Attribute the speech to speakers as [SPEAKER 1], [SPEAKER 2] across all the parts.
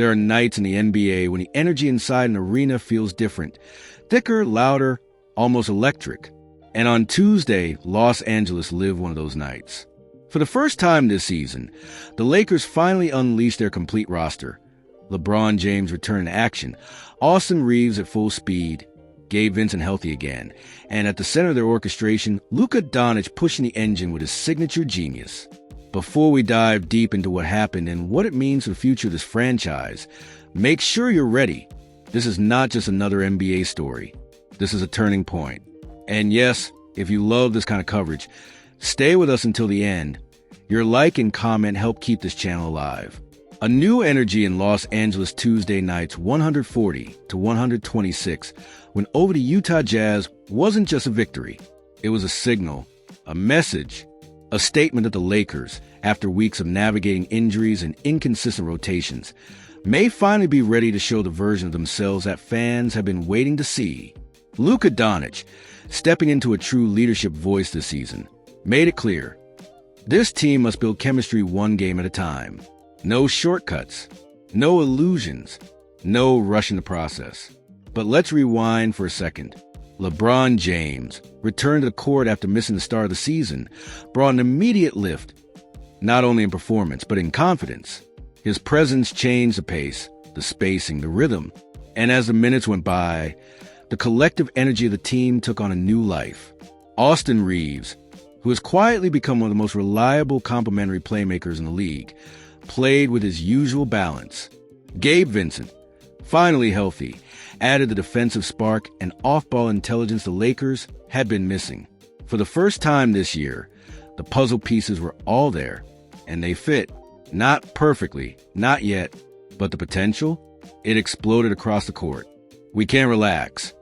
[SPEAKER 1] There are nights in the NBA when the energy inside an arena feels different. Thicker, louder, almost electric. And on Tuesday, Los Angeles lived one of those nights. For the first time this season, the Lakers finally unleashed their complete roster. LeBron James returned to action, Austin Reeves at full speed, Gabe Vincent healthy again, and at the center of their orchestration, Luka Doncic pushing the engine with his signature genius. Before we dive deep into what happened and what it means for the future of this franchise, make sure you're ready. This is not just another NBA story. This is a turning point. And yes, if you love this kind of coverage, stay with us until the end. Your like and comment help keep this channel alive. A new energy in Los Angeles Tuesday night's 140-126 win over the Utah Jazz wasn't just a victory. It was a signal, a message, a statement that the Lakers, after weeks of navigating injuries and inconsistent rotations, may finally be ready to show the version of themselves that fans have been waiting to see. Luka Doncic, stepping into a true leadership voice this season, made it clear. This team must build chemistry one game at a time. No shortcuts, no illusions, no rushing the process. But let's rewind for a second. LeBron James returned to the court after missing the start of the season, brought an immediate lift, not only in performance, but in confidence. His presence changed the pace, the spacing, the rhythm. And as the minutes went by, the collective energy of the team took on a new life. Austin Reeves, who has quietly become one of the most reliable complementary playmakers in the league, played with his usual balance. Gabe Vincent, finally healthy, added the defensive spark and off-ball intelligence the Lakers had been missing. For the first time this year, the puzzle pieces were all there, and they fit. Not perfectly, not yet, but the potential, it exploded across the court. We can't relax.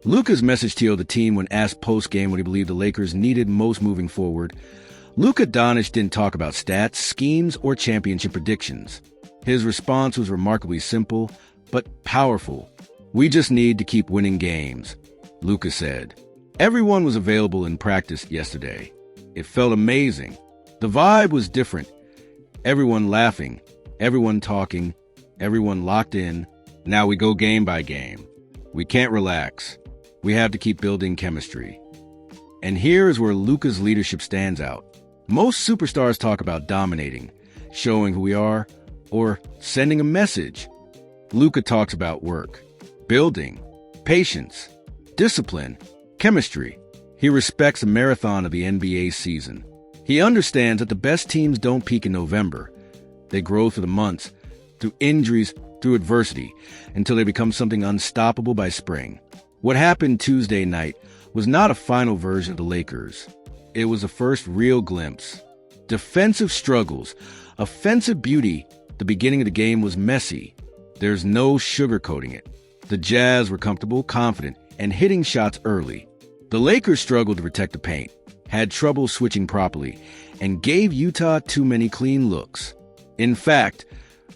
[SPEAKER 1] Luka's message to the team when asked post-game what he believed the Lakers needed most moving forward. Luka Doncic didn't talk about stats, schemes, or championship predictions. His response was remarkably simple, but powerful. "We just need to keep winning games," Luka said. Everyone was available in practice yesterday. It felt amazing. The vibe was different. Everyone laughing, everyone talking, everyone locked in. Now we go game by game. We can't relax. We have to keep building chemistry. And here is where Luka's leadership stands out. Most superstars talk about dominating, showing who we are, or sending a message. Luka talks about work, building, patience, discipline, chemistry. He respects the marathon of the NBA season. He understands that the best teams don't peak in November. They grow through the months, through injuries, through adversity, until they become something unstoppable by spring. What happened Tuesday night was not a final version of the Lakers. It was the first real glimpse. Defensive struggles, offensive beauty. The beginning of the game was messy. There's no sugarcoating it. The Jazz were comfortable, confident, and hitting shots early. The Lakers struggled to protect the paint, had trouble switching properly, and gave Utah too many clean looks. In fact,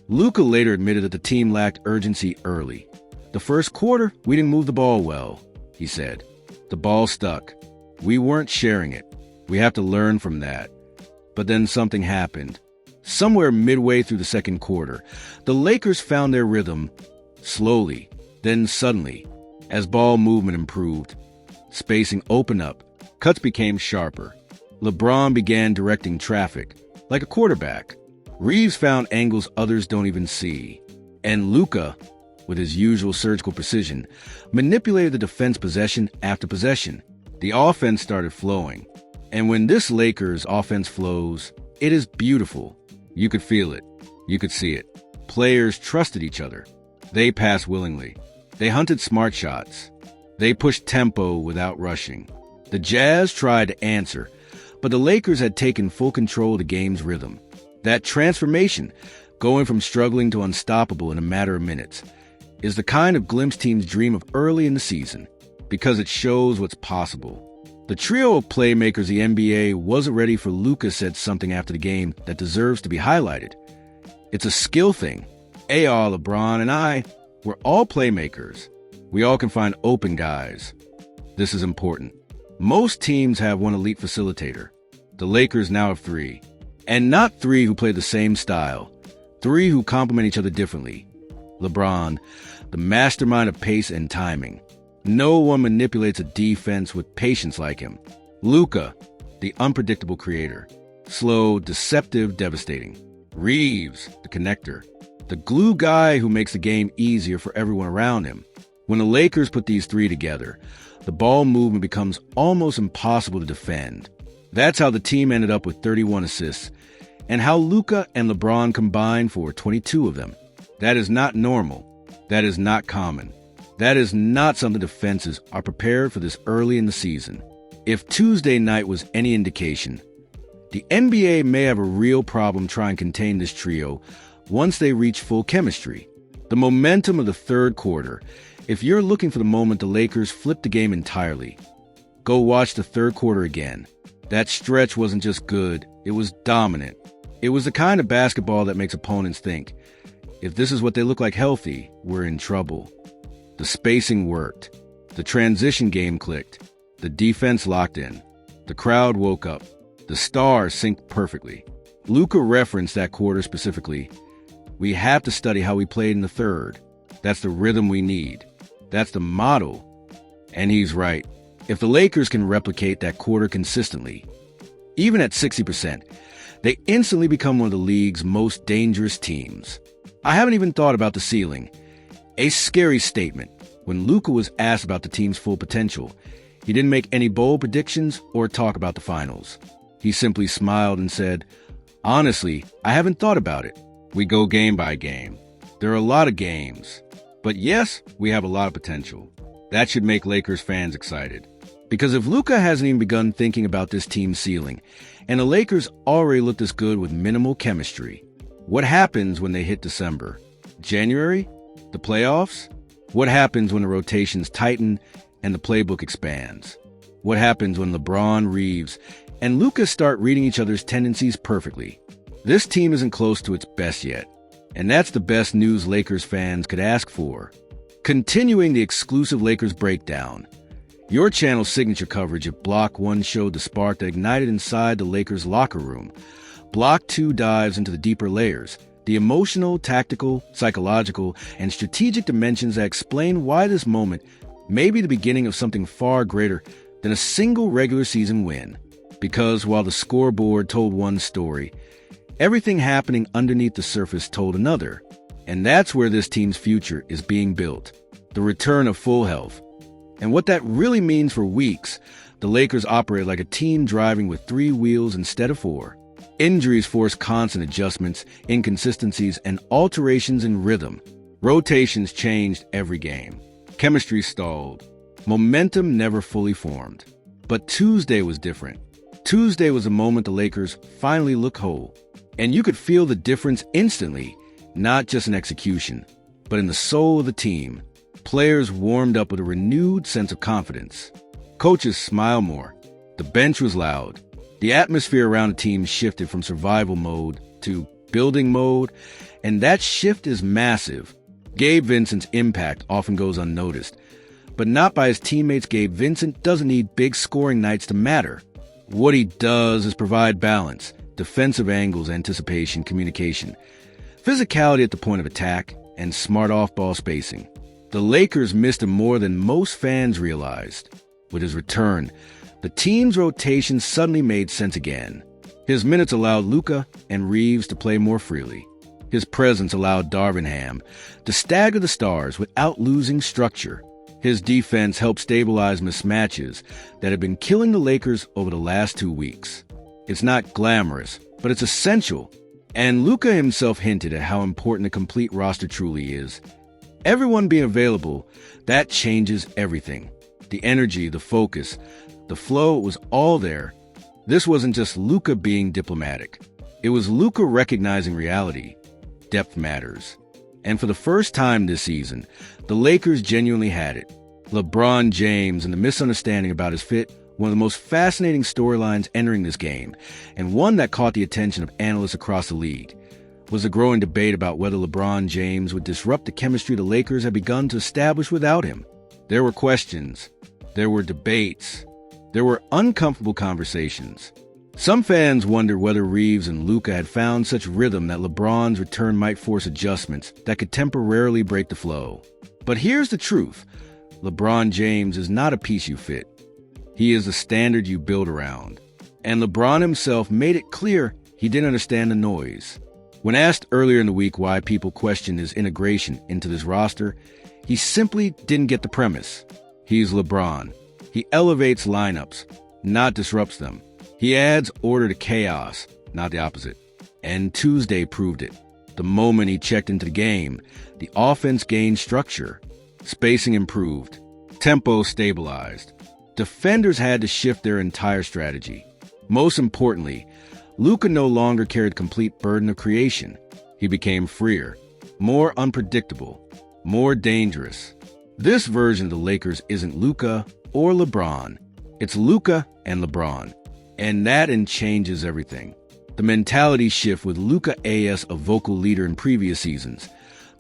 [SPEAKER 1] Luka later admitted that the team lacked urgency early. "The first quarter, we didn't move the ball well," he said. "The ball stuck. We weren't sharing it. We have to learn from that." But then something happened. Somewhere midway through the second quarter, the Lakers found their rhythm, slowly, then suddenly, as ball movement improved. Spacing opened up, cuts became sharper. LeBron began directing traffic, like a quarterback. Reeves found angles others don't even see. And Luka, with his usual surgical precision, manipulated the defense possession after possession. The offense started flowing. And when this Lakers offense flows, it is beautiful. You could feel it. You could see it. Players trusted each other. They passed willingly. They hunted smart shots. They pushed tempo without rushing. The Jazz tried to answer, but the Lakers had taken full control of the game's rhythm. That transformation, going from struggling to unstoppable in a matter of minutes, is the kind of glimpse teams dream of early in the season, because it shows what's possible. The trio of playmakers the NBA wasn't ready for. Luka said something after the game that deserves to be highlighted. "It's a skill thing. AR, LeBron, and I, we're all playmakers. We all can find open guys. This is important. Most teams have one elite facilitator. The Lakers now have three. And not three who play the same style. Three who complement each other differently. LeBron, the mastermind of pace and timing. No one manipulates a defense with patience like him. Luka, the unpredictable creator. Slow, deceptive, devastating. Reeves, the connector. The glue guy who makes the game easier for everyone around him. When the Lakers put these three together, the ball movement becomes almost impossible to defend. That's how the team ended up with 31 assists, and how Luka and LeBron combined for 22 of them. That is not normal. That is not common. That is not something defenses are prepared for this early in the season. If Tuesday night was any indication, the NBA may have a real problem trying to contain this trio once they reach full chemistry. The momentum of the third quarter. If you're looking for the moment the Lakers flipped the game entirely, go watch the third quarter again. That stretch wasn't just good, it was dominant. It was the kind of basketball that makes opponents think, if this is what they look like healthy, we're in trouble. The spacing worked. The transition game clicked. The defense locked in. The crowd woke up. The stars synced perfectly. Luka referenced that quarter specifically. We have to study how we played in the third. That's the rhythm we need. That's the model. And he's right. If the Lakers can replicate that quarter consistently, even at 60%, they instantly become one of the league's most dangerous teams. I haven't even thought about the ceiling. A scary statement. When Luka was asked about the team's full potential, he didn't make any bold predictions or talk about the finals. He simply smiled and said, "Honestly, I haven't thought about it. We go game by game. There are a lot of games. But yes, we have a lot of potential." That should make Lakers fans excited. Because if Luka hasn't even begun thinking about this team's ceiling, and the Lakers already look this good with minimal chemistry, what happens when they hit December? January? The playoffs? What happens when the rotations tighten and the playbook expands? What happens when LeBron, Reeves, and Luka start reading each other's tendencies perfectly? This team isn't close to its best yet, and that's the best news Lakers fans could ask for. Continuing the exclusive Lakers breakdown, your channel's signature coverage of Block 1 showed the spark that ignited inside the Lakers' locker room. Block 2 dives into the deeper layers, the emotional, tactical, psychological, and strategic dimensions that explain why this moment may be the beginning of something far greater than a single regular season win. Because while the scoreboard told one story, everything happening underneath the surface told another. And that's where this team's future is being built. The return of full health. And what that really means for weeks, the Lakers operate like a team driving with 3 wheels instead of 4. Injuries force constant adjustments, inconsistencies, and alterations in rhythm. Rotations changed every game. Chemistry stalled. Momentum never fully formed. But Tuesday was different. Tuesday was a moment the Lakers finally looked whole. And you could feel the difference instantly, not just in execution, but in the soul of the team. Players warmed up with a renewed sense of confidence. Coaches smiled more. The bench was loud. The atmosphere around the team shifted from survival mode to building mode, and that shift is massive. Gabe Vincent's impact often goes unnoticed, but not by his teammates. Gabe Vincent doesn't need big scoring nights to matter. What he does is provide balance, defensive angles, anticipation, communication, physicality at the point of attack, and smart off-ball spacing. The Lakers missed him more than most fans realized. With his return, the team's rotation suddenly made sense again. His minutes allowed Luka and Reeves to play more freely. His presence allowed Darvingham to stagger the stars without losing structure. His defense helped stabilize mismatches that had been killing the Lakers over the last 2 weeks. It's not glamorous, but it's essential. And Luka himself hinted at how important a complete roster truly is. Everyone being available, that changes everything. The energy, the focus, the flow, it was all there. This wasn't just Luka being diplomatic. It was Luka recognizing reality. Depth matters. And for the first time this season, the Lakers genuinely had it. LeBron James and the misunderstanding about his fit, one of the most fascinating storylines entering this game, and one that caught the attention of analysts across the league, was a growing debate about whether LeBron James would disrupt the chemistry the Lakers had begun to establish without him. There were questions. There were debates. There were uncomfortable conversations. Some fans wondered whether Reeves and Luka had found such rhythm that LeBron's return might force adjustments that could temporarily break the flow. But here's the truth. LeBron James is not a piece you fit. He is a standard you build around. And LeBron himself made it clear he didn't understand the noise. When asked earlier in the week why people questioned his integration into this roster, he simply didn't get the premise. He's LeBron. He elevates lineups, not disrupts them. He adds order to chaos, not the opposite. And Tuesday proved it. The moment he checked into the game, the offense gained structure. Spacing improved. Tempo stabilized. Defenders had to shift their entire strategy. Most importantly, Luka no longer carried complete burden of creation. He became freer, more unpredictable, more dangerous. This version of the Lakers isn't Luka or LeBron. It's Luka and LeBron. And that changes everything. The mentality shift with Luka as a vocal leader in previous seasons.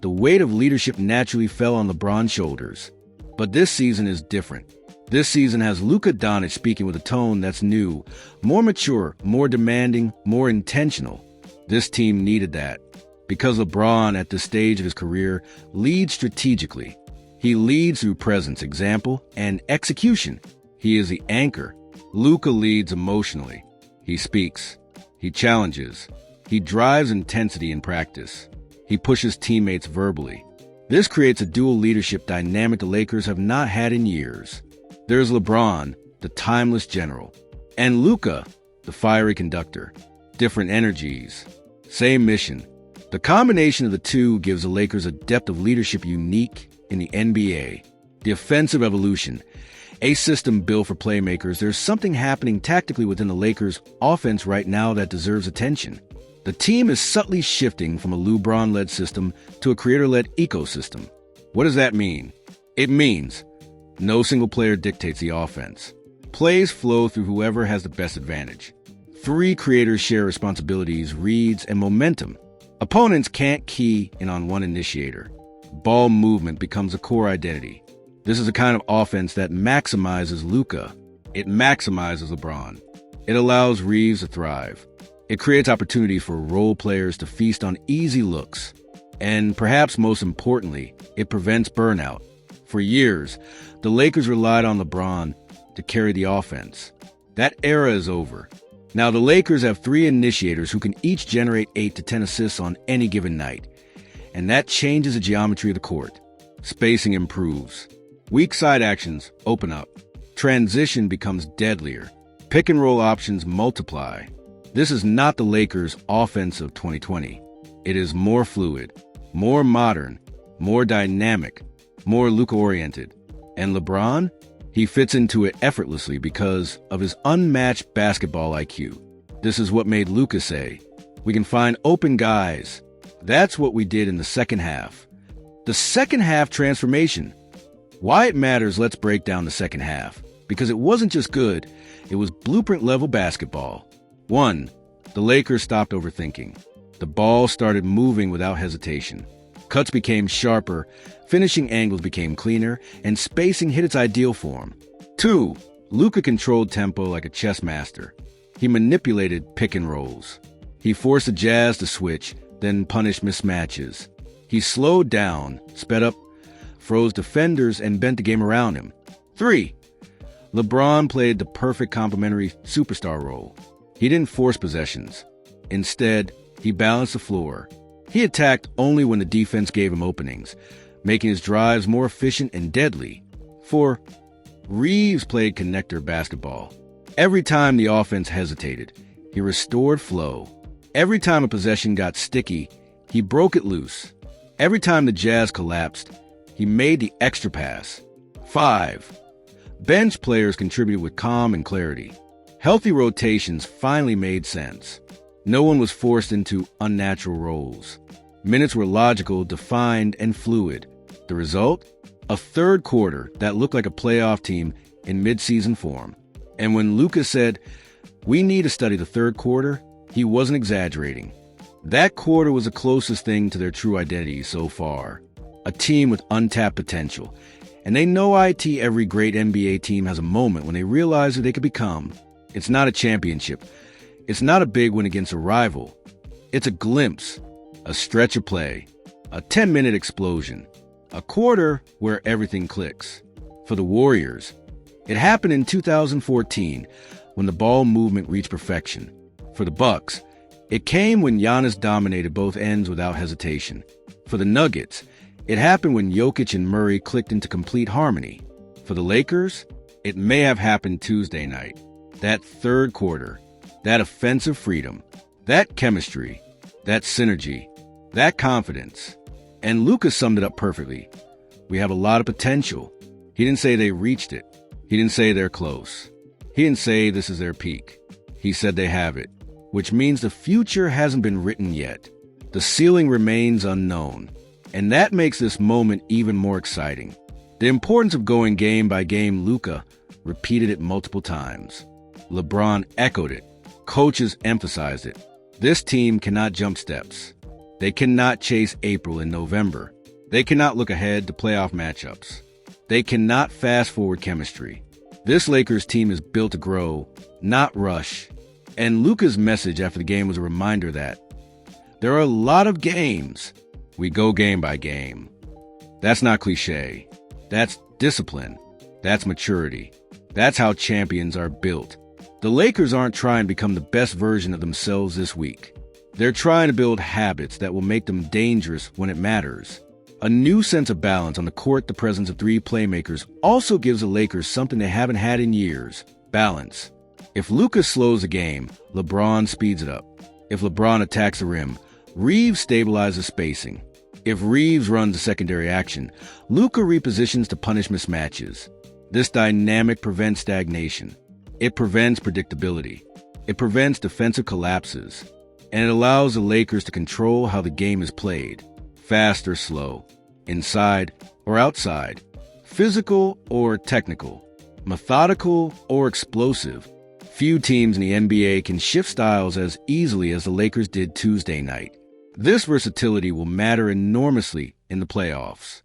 [SPEAKER 1] The weight of leadership naturally fell on LeBron's shoulders. But this season is different. This season has Luka Doncic speaking with a tone that's new, more mature, more demanding, more intentional. This team needed that. Because LeBron, at this stage of his career, leads strategically. He leads through presence, example, and execution. He is the anchor. Luka leads emotionally. He speaks. He challenges. He drives intensity in practice. He pushes teammates verbally. This creates a dual leadership dynamic the Lakers have not had in years. There's LeBron, the timeless general, and Luka, the fiery conductor. Different energies, same mission. The combination of the two gives the Lakers a depth of leadership unique in the NBA. The offensive evolution, a system built for playmakers. There's something happening tactically within the Lakers' offense right now that deserves attention. The team is subtly shifting from a LeBron-led system to a creator-led ecosystem. What does that mean? It means no single player dictates the offense. Plays flow through whoever has the best advantage. 3 creators share responsibilities, reads, and momentum. Opponents can't key in on one initiator. Ball movement becomes a core identity. This is a kind of offense that maximizes Luka. It maximizes LeBron. It allows Reeves to thrive. It creates opportunities for role players to feast on easy looks. And perhaps most importantly, it prevents burnout. For years, the Lakers relied on LeBron to carry the offense. That era is over. Now the Lakers have 3 initiators who can each generate 8 to 10 assists on any given night. And that changes the geometry of the court. Spacing improves. Weak side actions open up. Transition becomes deadlier. Pick and roll options multiply. This is not the Lakers' offense of 2020. It is more fluid, more modern, more dynamic, more Luka-oriented. And LeBron? He fits into it effortlessly because of his unmatched basketball IQ. This is what made Luka say, "We can find open guys." That's what we did in the second half. The second half transformation. Why it matters, let's break down the second half. Because it wasn't just good, it was blueprint-level basketball. 1. The Lakers stopped overthinking. The ball started moving without hesitation. Cuts became sharper, finishing angles became cleaner, and spacing hit its ideal form. 2. Luka controlled tempo like a chess master. He manipulated pick and rolls. He forced the Jazz to switch, then punished mismatches. He slowed down, sped up, froze defenders, and bent the game around him. 3. LeBron played the perfect complementary superstar role. He didn't force possessions. Instead, he balanced the floor. He attacked only when the defense gave him openings, making his drives more efficient and deadly. 4. Reeves played connector basketball. Every time the offense hesitated, he restored flow. Every time a possession got sticky, he broke it loose. Every time the Jazz collapsed, he made the extra pass. 5. Bench players contributed with calm and clarity. Healthy rotations finally made sense. No one was forced into unnatural roles. Minutes were logical, defined, and fluid. The result? A third quarter that looked like a playoff team in mid-season form. And when Luka said, "We need to study the third quarter," he wasn't exaggerating. That quarter was the closest thing to their true identity so far. A team with untapped potential. And they know every great NBA team has a moment when they realize who they could become. It's not a championship. It's not a big win against a rival. It's a glimpse, a stretch of play, a 10-minute explosion, a quarter where everything clicks. For the Warriors, it happened in 2014 when the ball movement reached perfection. For the Bucks, it came when Giannis dominated both ends without hesitation. For the Nuggets, it happened when Jokic and Murray clicked into complete harmony. For the Lakers, it may have happened Tuesday night. That third quarter, that offensive freedom, that chemistry, that synergy, that confidence. And Luka summed it up perfectly. We have a lot of potential. He didn't say they reached it. He didn't say they're close. He didn't say this is their peak. He said they have it, which means the future hasn't been written yet. The ceiling remains unknown. And that makes this moment even more exciting. The importance of going game by game, Luka repeated it multiple times. LeBron echoed it. Coaches emphasized it. This team cannot jump steps. They cannot chase April and November. They cannot look ahead to playoff matchups. They cannot fast-forward chemistry. This Lakers team is built to grow, not rush. And Luka's message after the game was a reminder that there are a lot of games. We go game by game. That's not cliche. That's discipline. That's maturity. That's how champions are built. The Lakers aren't trying to become the best version of themselves this week. They're trying to build habits that will make them dangerous when it matters. A new sense of balance on the court. The presence of three playmakers also gives the Lakers something they haven't had in years: balance. If Luka slows the game, LeBron speeds it up. If LeBron attacks the rim, Reeves stabilizes spacing. If Reeves runs a secondary action, Luka repositions to punish mismatches. This dynamic prevents stagnation. It prevents predictability. It prevents defensive collapses. And it allows the Lakers to control how the game is played. Fast or slow, inside or outside, physical or technical, methodical or explosive. Few teams in the NBA can shift styles as easily as the Lakers did Tuesday night. This versatility will matter enormously in the playoffs.